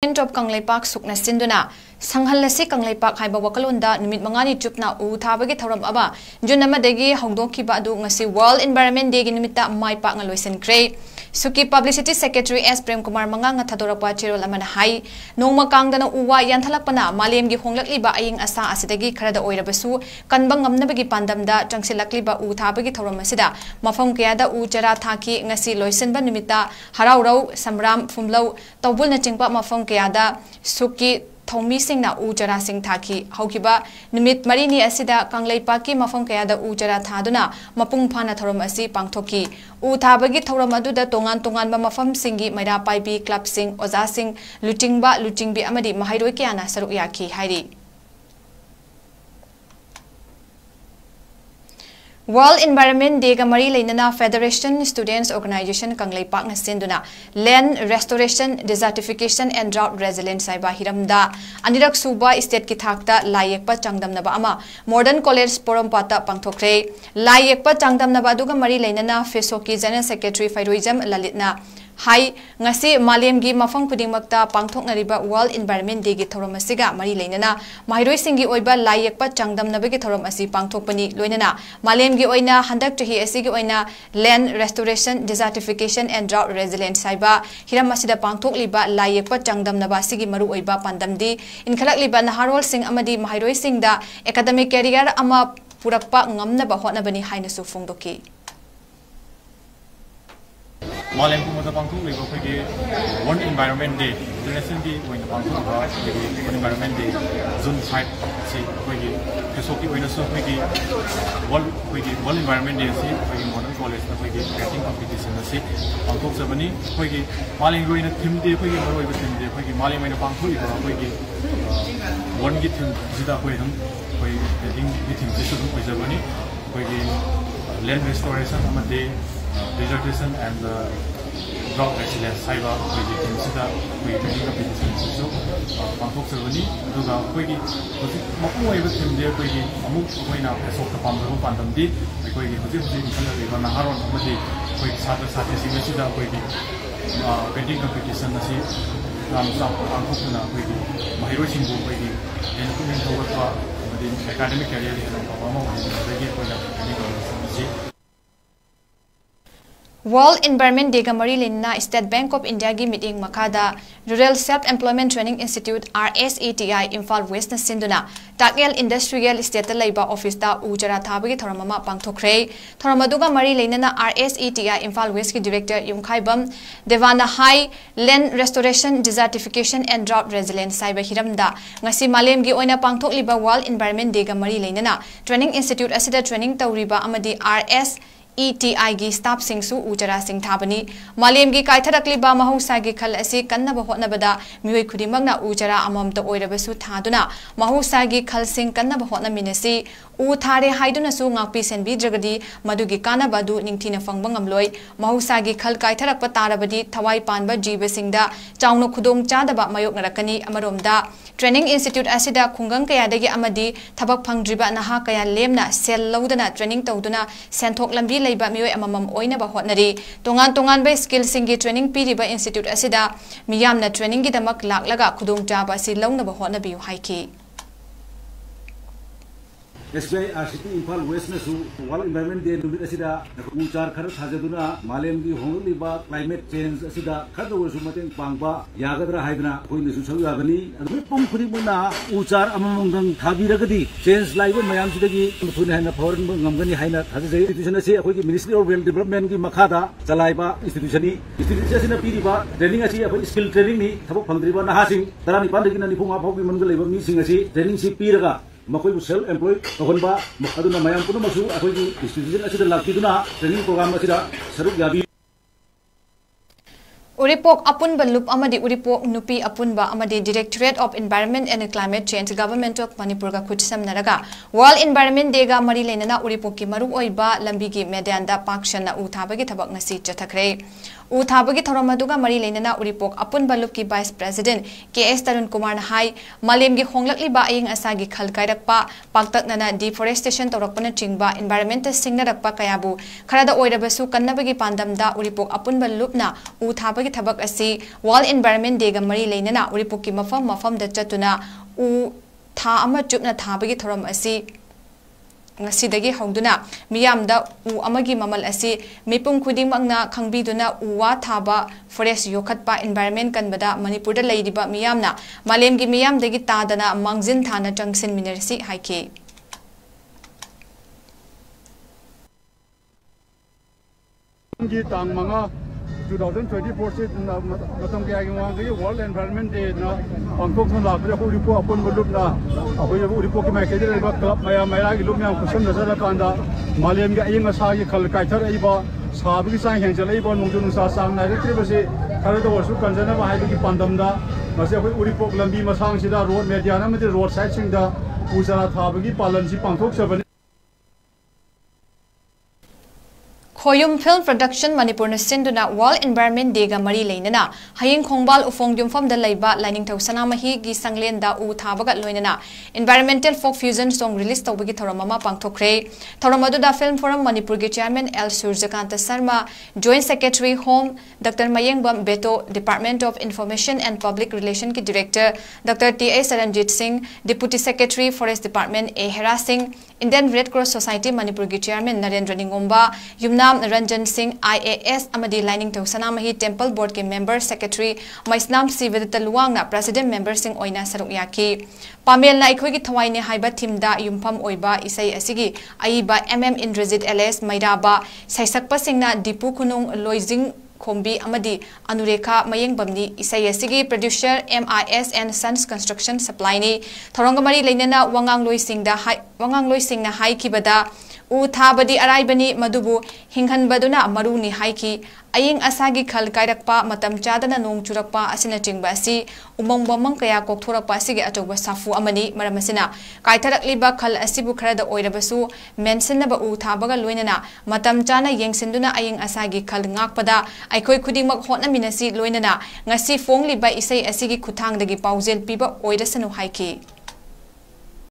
of 𝗟𝗏𝗦𝗡𝗚 𝗪𝗡 ꯁꯪꯍꯜꯂꯁꯤ Kangleipak ꯍꯥꯏꯕ ꯋꯥꯈꯜꯂꯣꯟꯗ ꯅꯨꯃꯤꯠ 5ꯅꯤ ꯆꯨꯞꯅ ꯎ ꯊꯥꯕꯒꯤ ꯊꯧꯔꯝ ꯑꯃ ꯖꯨꯟ 1ꯗꯒꯤ ꯍꯧꯗꯣꯛꯈꯤꯕ ꯑꯗꯨ ꯉꯁꯤ ꯋꯥꯔꯜꯗ ꯏꯟꯚꯥꯏꯔꯟꯃꯦꯟꯠ ꯗꯦꯒꯤ ꯅꯨꯃꯤꯠꯇ ꯃꯥꯏ ꯄꯥꯛꯅ ꯂꯣꯏꯁꯤꯟꯈ꯭ꯔꯦ꯫ ꯁꯨꯀꯤ ꯄꯕ꯭ꯂꯤꯁꯤꯇꯤ ꯁꯦꯀ꯭ꯔꯦꯇꯔꯤ ꯄ꯭ꯔꯦꯝꯀꯨꯃꯥꯔ ꯃꯉꯥꯡꯅ ꯊꯥꯗꯣꯔꯛꯄ ꯆꯦꯔꯣꯜ ꯑꯃꯅ ꯍꯥꯏ ꯅꯣꯡꯃ ꯀꯥꯡꯗꯅ ꯎ ꯋꯥ ꯌꯥꯟꯊꯠꯂꯛꯄꯅ ꯃꯥꯂꯦꯝꯒꯤ ꯍꯣꯡꯂꯛꯂꯤꯕ ꯑꯏꯪ ꯑꯁꯥ ꯑꯁꯤꯗꯒꯤ ꯈꯔꯗ ꯑꯣꯏꯔꯕꯁꯨ ꯀꯟꯕ ꯉꯝꯅꯕꯒꯤ ꯄꯥꯟꯗꯝꯗ ꯆꯪꯁꯤꯜꯂꯛꯂꯤꯕ ꯎ ꯊꯥꯕꯒꯤ ꯊꯧꯔꯝ ꯑꯁꯤꯗ ꯃꯐꯝ ꯀꯌꯥꯗ ꯎ ꯆꯥꯔꯥ ꯊꯥꯈꯤ꯫ ꯉꯁꯤ ꯂꯣꯏꯁꯤꯟꯕ ꯅꯨꯃꯤꯠꯇ ꯍꯔꯥꯎꯔꯧ, ꯁꯝꯔꯥꯝ, ꯐꯨꯝꯂꯧ, ꯇꯧꯕꯨꯜꯅꯆꯤꯡꯕ ꯃꯐꯝ ꯀꯌꯥꯗ ꯁꯨꯀꯤ ꯊꯧꯃꯤꯁꯤꯡꯅ ꯎ ꯆꯥꯔꯥꯁꯤꯡ ꯊꯥꯈꯤ꯫ ꯍꯧꯈꯤꯕ ꯅꯨꯃꯤꯠ 4ꯅꯤ ꯑꯁꯤꯗ ꯀꯪꯂꯩꯄꯥꯛꯀꯤ ꯃꯐꯝ ꯀꯌꯥꯗ ꯎ ꯆꯥꯔꯥ ꯊꯥꯗꯨꯅ ꯃꯄꯨꯡ ꯐꯥꯅ ꯊꯧꯔꯝ ꯑꯁꯤ ꯄꯥꯡꯊꯣꯛꯈꯤ꯫ ꯎ ꯊꯥꯕꯒꯤ ꯊꯧꯔꯝ ꯑꯗꯨꯗ ꯇꯣꯉꯥꯟ ꯇꯣꯉꯥꯟꯕ ꯃꯐꯝꯁꯤꯡꯒꯤ ꯃꯩꯔꯥ ꯄꯥꯏꯕꯤ, ꯀ꯭ꯂꯕꯁꯤꯡ, ꯑꯣꯖꯥꯁꯤꯡ, ꯂꯨꯆꯤꯡꯕ, ꯂꯨꯆꯤꯡꯕꯤ ꯑꯃꯗꯤ ꯃꯍꯩꯔꯣꯏ ꯀꯌꯥꯅ ꯁꯔꯨꯛ ꯌꯥꯈꯤ ꯍꯥꯏꯔꯤ꯫ ꯋꯥꯔꯜꯗ ꯏꯟꯚꯥꯏꯔꯟꯃꯦꯟꯠ ꯗꯦꯒ ꯃꯔꯤ ꯂꯩꯅꯅ ꯐꯦꯗꯔꯦꯁꯟ ꯁ꯭ꯇꯨꯗꯦꯟꯠꯁ ꯑꯣꯔꯒꯅꯥꯏꯖꯦꯁꯟ ꯀꯪꯂꯩꯄꯥꯛꯅ ꯁꯤꯟꯗꯨꯅ ꯂꯦꯟꯗ ꯔꯦꯁꯇꯣꯔꯦꯁꯟ, ꯗꯤꯖꯔꯇꯤꯐꯤꯀꯦꯁꯟ ꯑꯦꯟ ꯗ꯭ꯔꯥꯎꯠ ꯔꯦꯖꯤꯂꯦꯟꯁ ꯍꯥꯏꯕ ꯍꯤꯔꯝꯗ ꯑꯅꯤꯔꯛ ꯁꯨꯕ ꯁ꯭ꯇꯦꯠꯀꯤ ꯊꯥꯛꯇ ꯂꯥꯏ ꯌꯦꯛꯄ ꯆꯥꯡꯗꯝꯅꯕ ꯑꯃ ꯃꯣꯗꯔꯟ ꯀꯣꯂꯦꯖ ꯄꯣꯔꯣꯝꯄꯥꯠꯇ ꯄꯥꯡꯊꯣꯛꯈ꯭ꯔꯦ꯫ ꯂꯥꯏ ꯌꯦꯛꯄ ꯆꯥꯡꯗꯝꯅꯕ ꯑꯗꯨꯒ ꯃꯔꯤ ꯂꯩꯅꯅ ꯐꯦꯁꯣꯛꯀꯤ ꯖꯦꯅꯔꯦꯜ ꯁꯦꯀ꯭ꯔꯦꯇꯔꯤ ꯐꯩꯔꯣꯏꯖꯝ ꯂꯂꯤꯠꯅ ꯍꯥꯏ ꯉꯁꯤ ꯃꯥꯂꯦꯝꯒꯤ ꯃꯐꯝ ꯈꯨꯗꯤꯡꯃꯛꯇ ꯄꯥꯡꯊꯣꯛꯅꯔꯤꯕ ꯋꯥꯔꯜꯗ ꯏꯟꯚꯥꯏꯔꯟꯃꯦꯟꯠ ꯗꯦꯒꯤ ꯊꯧꯔꯝ ꯑꯁꯤꯒ ꯃꯔꯤ ꯂꯩꯅꯅ ꯃꯍꯩꯔꯣꯏꯁꯤꯡꯒꯤ ꯑꯣꯏꯕ ꯂꯥꯏ ꯌꯦꯛꯄ ꯆꯥꯡꯗꯝꯅꯕꯒꯤ ꯊꯧꯔꯝ ꯑꯁꯤ ꯄꯥꯡꯊꯣꯛꯄꯅꯤ꯫ ꯂꯣꯏꯅꯅ ꯃꯥꯂꯦꯝꯒꯤ ꯑꯣꯏꯅ ꯍꯟꯗꯛ ꯆꯍꯤ ꯑꯁꯤꯒꯤ ꯑꯣꯏꯅ ꯂꯦꯟꯗ ꯔꯦꯁꯇꯣꯔꯦꯁꯟ, ꯗꯤꯖꯔꯇꯤꯐꯤꯀꯦꯁꯟ ꯑꯦꯟ ꯗ꯭ꯔꯥꯎꯠ ꯔꯦꯖꯤꯂꯦꯟꯁ ꯍꯥꯏꯕ ꯍꯤꯔꯝ ꯑꯁꯤꯗ ꯄꯥꯡꯊꯣꯛꯂꯤꯕ ꯂꯥꯏ ꯌꯦꯛꯄ ꯆꯥꯡꯗꯝꯅꯕ ꯑꯁꯤꯒꯤ ꯃꯔꯨꯑꯣꯏꯕ ꯄꯥꯟꯗꯝꯗꯤ ꯏꯟꯈꯠꯂꯛꯂꯤꯕ ꯅꯍꯥꯔꯣꯜꯁꯤꯡ ꯑꯃꯗꯤ ꯃꯍꯩꯔꯣꯏꯁꯤꯡꯗ ꯑꯦꯀꯥꯗꯦꯃꯤꯛ ꯀꯦꯔꯤꯌꯔ ꯑꯃ ꯄꯨꯔꯛꯄ ꯉꯝꯅꯕ ꯍꯣꯠꯅꯕꯅꯤ ꯍꯥꯏꯅꯁꯨ ꯐꯣꯡꯗꯣꯛꯈꯤ꯫ मालेम पुमदा पांथोक लेबो फैगे world environment day international day ओइन पांथोक बा फैगे वर्ल्ड इन्वायरमेंट डे जून 5 से फैगे फेसोकी ओइन सो फैगे वर्ल्ड इन्वायरमेंट डे से फैगे मॉडर्न कॉलेज ना फैगे पेंटिंग कंपटीशन से पांथोक सबनी फैगे मालेम ओइन थीम डे फैगे मरोइबो थीम डे फैगे मालेम ओइन पांथोक इबा फैगे वर्ल्ड की थीम जिदा फै हम फै पेंटिंग की थीम से सुन फैजबनी फैगे लैंड रेस्टोरेशन अमदे dissertation and drought resilience cyber sida training competition pankok servani aduga koigi hoji mapu oiba themde koigi amuk koina pesok ta pamdo pandamdi koigi hoji insala riba naharon amadi koi satra satya singa sida koigi painting competition asi ramsa pankok na koigi mahiroi singbu koigi encouragement towatwa amadi academic career hena pamama wagi koina training World Environment Day Gamari Lina State Bank of India gi meeting makada Rural Self Employment Training Institute RSETI Imphal West na sinduna Takel Industrial State Labor Office da ujara thabagi thoramama pangthokre thoramaduga mari leinana RSETI Imphal West ki Director 𝗵𝗏𝗦𝗛 Devana Hai Land Restoration, Desertification and Drought Resilience Cyber Hiramda ngasi malem gi oina pangthokliba World Environment Day Gamari leinana Training Institute asida training tawriba amadi RSETI gi staff singsu ujara sing thabani malem gi kaitharakliba mahausa gi khal asi kannaba hotnabada mioi khudimagna ujara amamta oirabasu thaduna mahausa gi khal sing kannaba hotna minasi u thare haiduna su ngakpi senbi dragadi madugi kanaba du ningthina fangbang amloi mahausa gi khal kaitharakpa tarabadi thawai panba jiba singda chawno khudong chadaba mayok narakani amaromda Training Institute asida khungang kaya dagi amadi thabak phangdriba naha kaya lemna sel laudana training tawduna senthok lambi leiba mioi amamam oina ba hotnari tongan tongan ba skill singi training piriba institute asida miyamna training gi damak laklaga khudong chaba si launa ba hotna biu haiki SBI RCT Imphal West na su World Environment Day numit asida uchar khar thajaduna malem gi hongliba climate change asida khar do su mateng pangba yagadra haidna koin su sau yagani adu pum khuri muna uchar amamong thabiragadi change laiba mayam sidagi thuna haina foreign ngamgani haina thajai institution asi akoi gi Ministry of Rural Development gi makhada chalaiba institution asina piriba training asi akoi skill training ni thabok phangdriba nahasing tarani pandagi na nifunga phogbi mangga leiba mi sing asi training si piraga makoy self employed honba aduna mayam puno masu akoi institution asida lakiduna training program asida saruk yabi Uripok Apunba Loop Amadi Uripok Nupi Apunba Amadi Directorate of Environment and Climate Change Government of Manipur ga Kutsam Naraga World Environment Day ga Mari Lenana Uripoki Maru Oiba Lambigi Medianda Pakshana Uthabagi Tabak Nasi Chatakre उ थाबगी थौरम अदुगा मरी लेनना Uripok अपुनबा लुपकी vice president 𝗂𝗛𝗏 high मालेमगी होंगलक्लिबा अयिंग असागी खल कायरकपा पाक्तकनना deforestation तौरकपन चिंगबा environment सिंगनरकपा कयाबु खरादा ओइरबसु कन्नबगी पांदमदा Uripok अपुनबा लुपना उ थाबगी थबक असि world environment डेगा मरी लेनना उरिपोककी मफम चतुना उ था अमा चुपना थाबगी थौरम असि ngasi hauduna miyamda u amagi mamal asi mipum khudingmakna khangbiduna uwa thaba forest yokhatpa environment kanbada manipur da leidiba miyamna malemgi miyamdagi tadana mangjin thana changsin minersi haiki gi tang manga 2024 se matam kya gi wang gi world environment day na angkok thon la pre ko ripo apon bulup na apoi ripo ki mai ke de ba club maya maya gi lum yang kusan nazar kanda malem gi aying asa gi khal kai thar ai ba sab gi sang heng chalai ba nungju nungsa sang na re ba se khare do wasu kanjana ba hai gi pandam da mase apoi ripo lambi masang sida road media na me road side sing da usara thab gi palan si pangthok sabani Khoyum Film Production Manipur na sinduna World Environment Day ga mari leinana haying khongbal ufong yumfam da leiba lining thau sanamahi gi sanglen da u thabaga loinana environmental folk fusion song release tawbagi thoramama pangthokre thoramadu da film forum Manipur gi chairman 𝗟𝗛𝗢𝗦𝗛𝗡𝗚 joint secretary home Dr Mayengban Beto Department of Information and Public Relation ki director Dr 𝗂𝗛𝗏𝗔𝗥𝗔 deputy secretary forest department 𝗂𝗏𝗏 Singh Indian Red Cross Society Manipur gi chairman Narendra Ningomba Yumna Ranjan Singh IAS amadi lining to sanamahi temple board ke member secretary Maisnam Sivedata Luangna president member Singh oina saruk yaki pamel na ikhoi gi thwai ne haiba thimda yumpham oiba isai asigi aiba 𝗵𝗻𝗏 LS Mairaba saisakpa singna Dipu Khunung Loizing Khombi amadi Anurekha Mayengbamni isai asigi producer MIS and Sons Construction Supply ni thorongamari leinana wangang loi singna hai kibada u thabadi araibani madubu hinghan baduna maruni haiki aying asagi khal kairakpa matam chadana nong churakpa asina chingba si umong bamang kaya kokthorakpa asigi atoba safu amani maramasina kaitharakliba khal asibu kharada oirabasu mentionaba u thabaga loinana matam chana yengsinduna aying asagi khal ngakpada aikoi khudingmak hotnaminasi loinana ngasi fongliba isai asigi khuthangdagi paujel piba oirasanu haiki